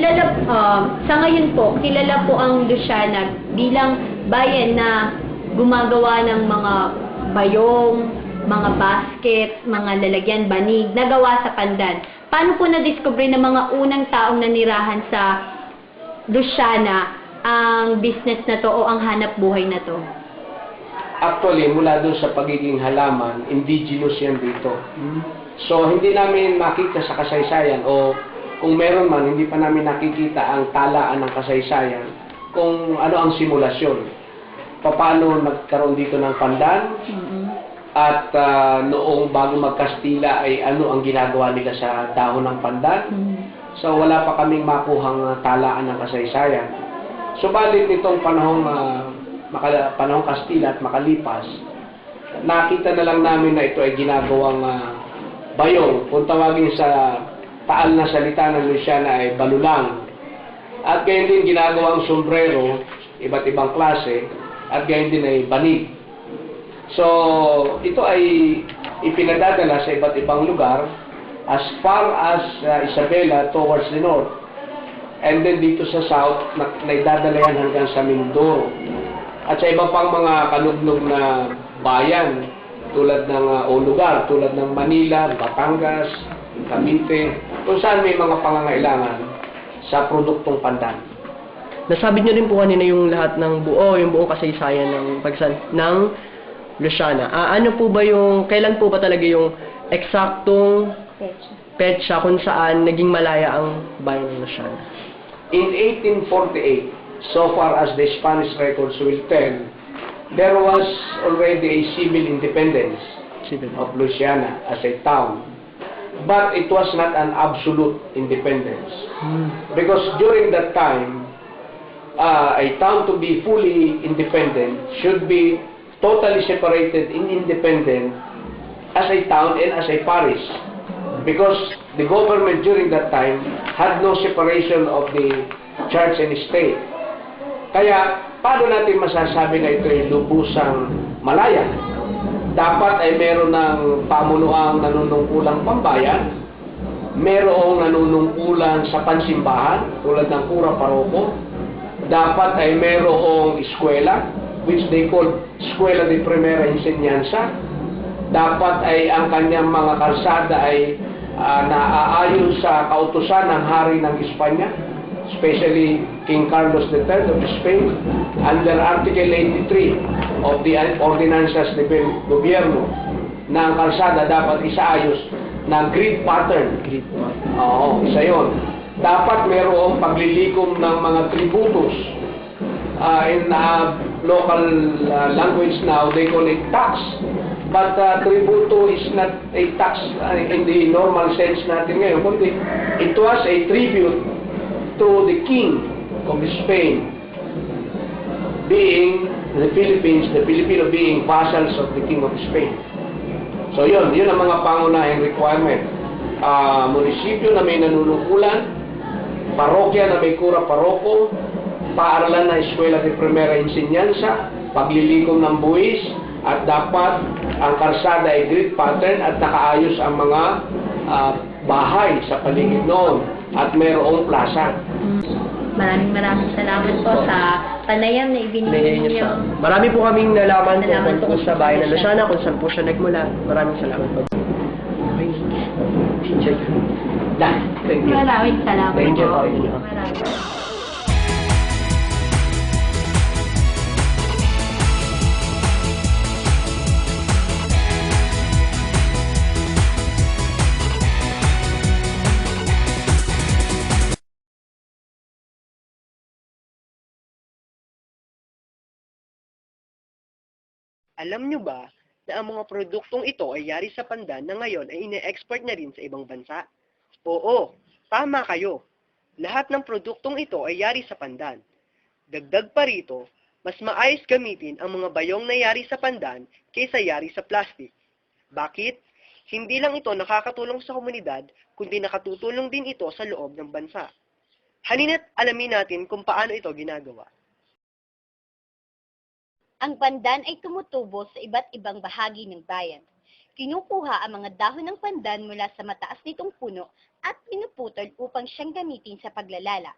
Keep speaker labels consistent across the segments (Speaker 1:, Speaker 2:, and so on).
Speaker 1: Sa ngayon po, kilala po ang Luciana bilang bayan na gumagawa ng mga bayong, mga basket, mga lalagyan, banig, nagawa sa pandan. Paano po na-discover ng mga unang taong nanirahan sa Luciana ang business na to o ang hanap buhay na to?
Speaker 2: Actually, mula doon sa pagiging halaman, indigenous yan dito. So, hindi namin makita sa kasaysayan o kung meron man, hindi pa namin nakikita ang talaan ng kasaysayan kung ano ang simulasyon. Paano nagkaroon dito ng pandan at noong bago magkastila ay ano ang ginagawa nila sa dahon ng pandan. So, wala pa kaming makuhang talaan ng kasaysayan. Subalit nitong panahong Kastila at makalipas, nakita na lang namin na ito ay ginagawang bayong. Kung tawagin sa taal na salita ng Luciana ay balulang. At gayon din ginagawang sombrero, iba't ibang klase, at gayon din ay banig. So, ito ay ipinadadala sa iba't ibang lugar as far as Isabela towards the north. And then dito sa south, naidadala yan hanggang sa Mindoro. At sa iba pang mga kanugnog na bayan, tulad ng o lugar, tulad ng Manila, Batangas, Cavite, kung saan may mga pangangailangan sa produktong pandan.
Speaker 3: Nasabi niyo rin po kanina yung lahat ng yung buong kasaysayan ng Luciana. Ano po ba kailan po ba talaga yung eksaktong petsa kung saan naging malaya ang bayan ng Luciana?
Speaker 2: In 1848, so far as the Spanish records will tell, there was already a civil independence of Luciana as a town. But it was not an absolute independence. Because during that time, a town to be fully independent should be totally separated in independent as a town and as a parish. Because the government during that time had no separation of the church and state. Kaya, paano natin masasabi na ito ay lubusang malaya? Dapat ay meron ng pamunuang nanunungkulang pambayan, merong nanunungkulan sa pansimbahan, tulad ng kura paroko, dapat ay merong eskwela, which they call Eskwela de Primera Enseñanza, dapat ay ang kanyang mga kalsada ay naaayon sa kautusan ng hari ng Espanya, especially King Carlos III of Spain, under Article 83 of the Ordinanzas de Gobierno, na ang kalsada dapat isaayos na grid pattern. Oo, isa yun. Dapat mayroong paglilikom ng mga tributos. In local language now, they call it tax. But tributo is not a tax in the normal sense natin ngayon, kundi it was a tribute to the king of Spain, being the Filipino being vassals of the king of Spain. So yun ang mga pangunahing requirement. Munisipyo na may nanunungkulan, parokya na may kura paroko, paaralan na Eskwela de Primera Enseñanza, paglilikom ng buwis, at dapat ang kalsada ay grid pattern at nakaayos ang mga bahay sa paligid noon at mayroong plaza.
Speaker 1: Maraming salamat po sa panayam na ibinigay niyo.
Speaker 3: Marami po kaming nalaman po sa bayan ng Luciana, kung saan po siya nagmula. Maraming salamat po.
Speaker 1: Maraming salamat
Speaker 3: Thank you.
Speaker 1: po.
Speaker 3: Alam nyo ba na ang mga produktong ito ay yari sa pandan na ngayon ay ine-export na rin sa ibang bansa? Oo, tama kayo. Lahat ng produktong ito ay yari sa pandan. Dagdag pa rito, mas maayos gamitin ang mga bayong na yari sa pandan kaysa yari sa plastic. Bakit? Hindi lang ito nakakatulong sa komunidad, kundi nakatutulong din ito sa loob ng bansa. Halina't alamin natin kung paano ito ginagawa.
Speaker 4: Ang pandan ay tumutubo sa iba't ibang bahagi ng bayan. Kinukuha ang mga dahon ng pandan mula sa mataas nitong puno at pinuputol upang siyang gamitin sa paglalala.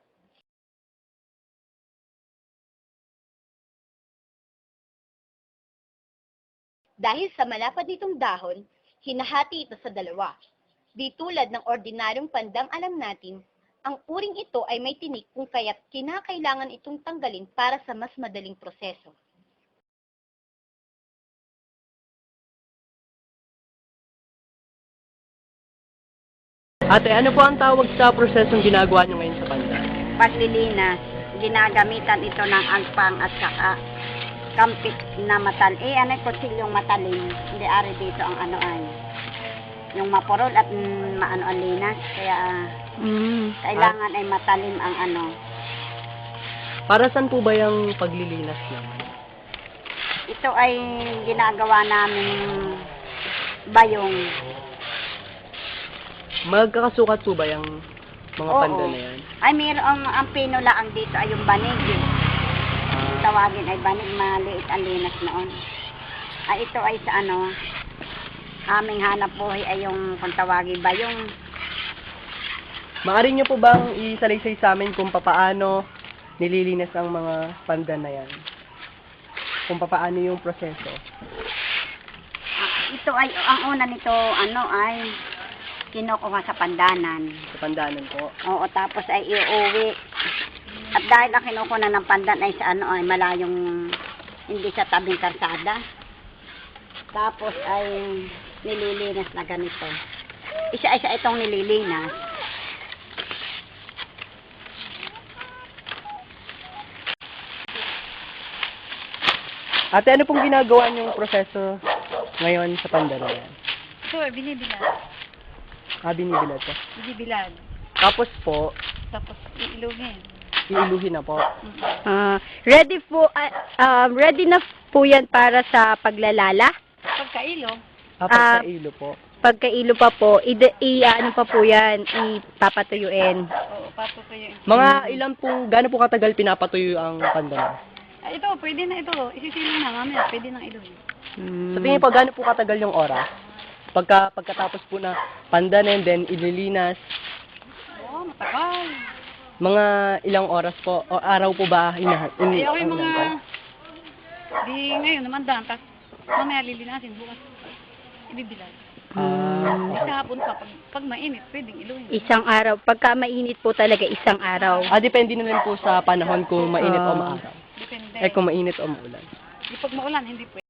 Speaker 4: Dahil sa malapad nitong dahon, hinahati ito sa dalawa. Di tulad ng ordinaryong pandang alam natin, ang uring ito ay may tinik kung kaya't kinakailangan itong tanggalin para sa mas madaling proseso.
Speaker 5: Ate, ano po ang tawag sa prosesong ginagawa nyo ngayon sa pandan?
Speaker 6: Paglilinas, ginagamitan ito ng agpang at saka kampit na matal. Ano yung kutsilyong matalim? Hindi ari dito ang ano ay. Yung mapurol at maano ang linas. Kaya kailangan ay matalim ang ano.
Speaker 5: Para saan po ba yung paglilinas nyo?
Speaker 6: Ito ay ginagawa namin bayong.
Speaker 5: Magkakasukat po ba yung mga
Speaker 6: Oo.
Speaker 5: pandan na yan?
Speaker 6: Ay mayroong ang pinulaang dito ay yung banig. Tawagin ay banig, maliit ang linas noon. Ay ito ay sa ano, aming hanap buhay ay yung kung tawagin bayong.
Speaker 5: Maaari nyo po bang isalaysay sa amin kung papaano nililinas ang mga pandan na yan? Kung papaano yung proseso?
Speaker 6: Ito ay, ang una nito, ano ay, kinukuha sa pandanan.
Speaker 5: Sa pandanan po.
Speaker 6: Oo, tapos ay iuwi. At dahil ang kinukuha ng pandan ay sa ano ay malayong, hindi sa tabing karsada. Tapos ay nililinas na ganito. Isa-isa itong nililinas.
Speaker 5: Ate, ano pong ginagawa nyong proseso ngayon sa pandan na yan?
Speaker 7: Ito, binibilad.
Speaker 5: Binibilad po.
Speaker 7: Binibilad.
Speaker 5: Tapos po,
Speaker 7: Tapos iilugin.
Speaker 5: iiluhin na po.
Speaker 4: Ready na po yan para sa paglalala?
Speaker 7: Pagkailo,
Speaker 5: Tapos sa ilo po.
Speaker 4: Pagkailo pa po, ano pa po yan, ipapatuyuin.
Speaker 7: oo, pato ko yung...
Speaker 5: Mga ilan pong, gaano po katagal pinapatuyo ang pandan?
Speaker 7: Ito, pwede na ito. Isisilo na, mamaya, pwede nang ilugin.
Speaker 5: Sa tingin po, gaano po katagal yung oras? Pagkatapos po na pandan and then ililinas,
Speaker 7: Oo, matagal.
Speaker 5: mga ilang oras po, o araw po ba
Speaker 7: Ay, okay, mga...
Speaker 5: ano?
Speaker 7: Di ngayon, namandan. Tapos, mamaya lilinasin, bukas. Ibibilad. Di sa hapon pa, pag mainit, pwedeng ilugin.
Speaker 4: Isang araw. Pagka mainit po talaga, isang araw.
Speaker 5: Depende na rin po sa panahon kung mainit o maaraw.
Speaker 7: Depende.
Speaker 5: Kung mainit o maulan.
Speaker 7: Di pag maulan, hindi pwede.